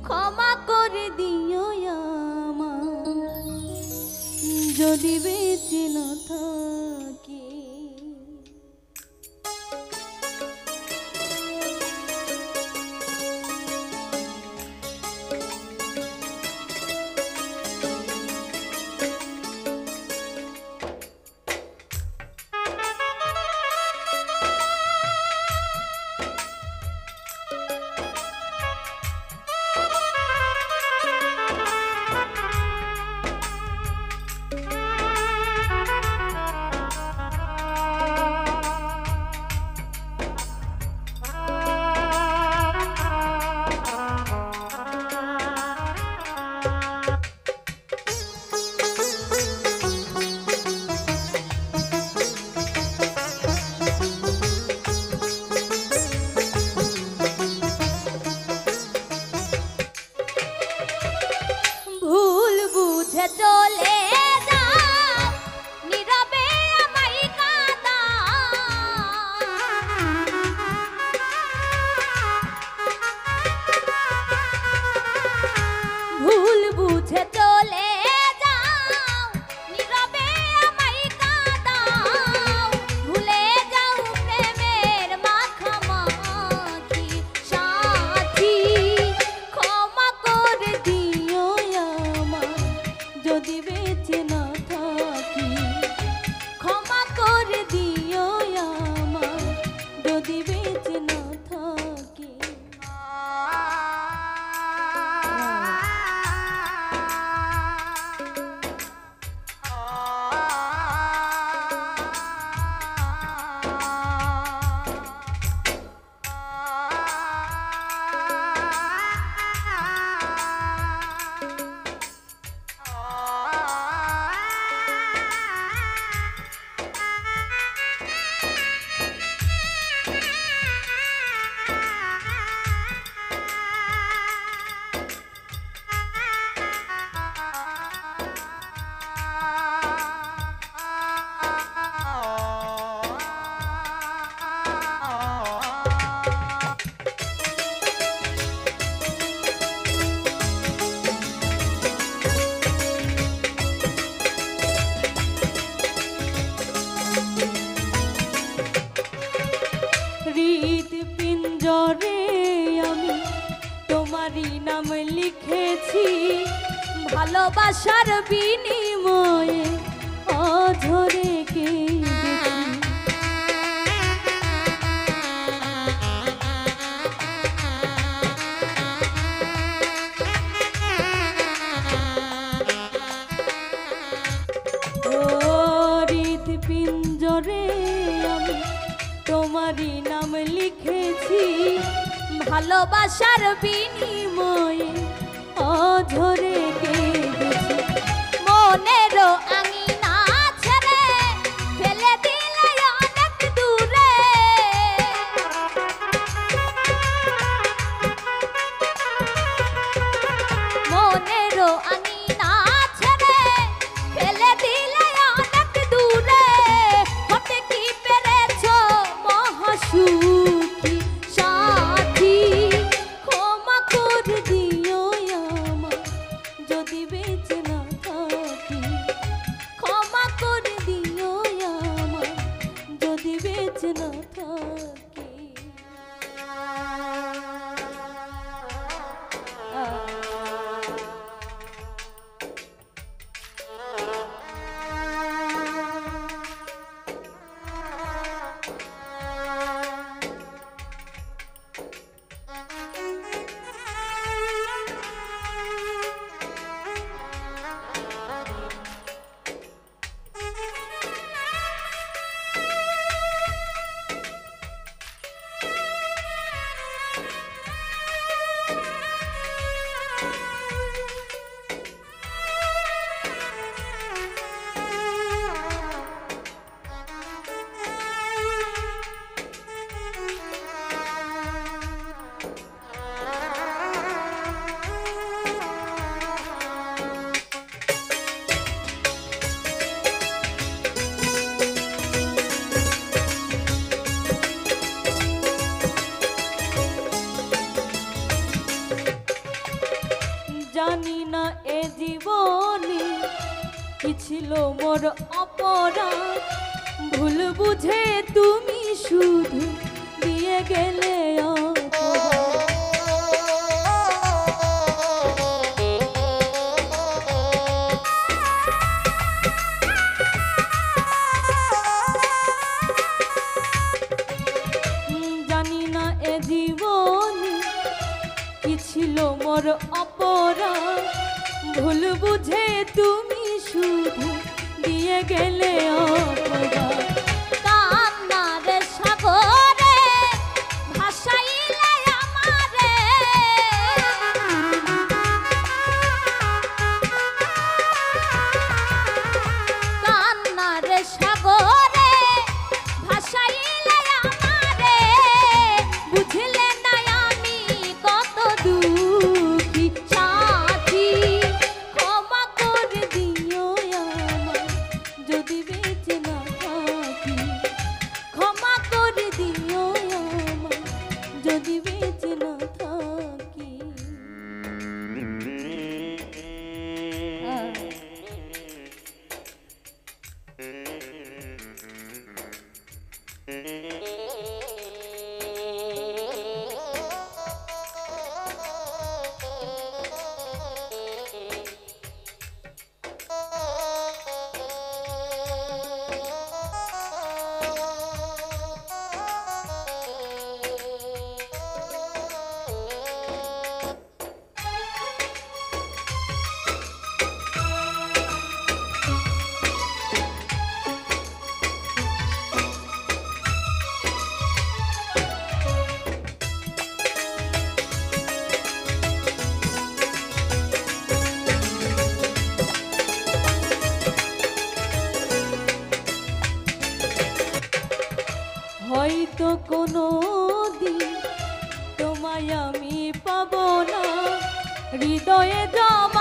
ক্ষমা করে দিও আমায় যদি বেঁচে না থাকি। চলে যাও নীরবে আমায় কাঁদাও, ভুল বুঝে চলে যাও নীরবে আমায় কাঁদাও, ভুলে যাও প্রেমের মাখামাখি সাথী, ক্ষমা করে দিও আমায় যদি বেঁচে না থাকি, ক্ষমা করে দিও আমায় যদি বেঁচে না থাকি। হৃৎপিঞ্জরে আমি তোমারই নাম লিখেছি, ভালোবাসার বিনিময়ে অঝরে কেঁদেছি। ও হৃৎপিঞ্জরে আমি তোমারই নাম লিখেছি, ভালোবাসার বিনিময়ে অঝরে কেঁদেছি। মনেরও আঙিনা ছেড়ে ফেলে দিলে অনেক দূরে, মনেরও আঙিনা ছেড়ে ফেলে দিলে অনেক দূরে, হতে কি পেরেছো মহাসুখী সাথী, ক্ষমা করে দিও আমায় জানি না এ জীবনে কি ছিল মোর অপরাধ, ভুল বুঝে তুমি শুধু দিয়ে গেলে জানি না এ জীবনে কি ছিল মোর অপরাধ, ভুল বুঝে তুমি শুধু দিয়ে গেলে অপরাধ। কান্নার সাগরে ভাসাইলে আমারে, কান্নার সাগরে ভাসাইলে আমারে, বুঝলে না আমি কত দুঃখী সাথী, ক্ষমা করে দিও আমায় যদি বেঁচে না থাকি, ক্ষমা করে দিও আমায় যদি বেঁচে না থাকি। হয়তো কোনো দিন তোমায় আমি পাবো না, হৃদয়ে জমা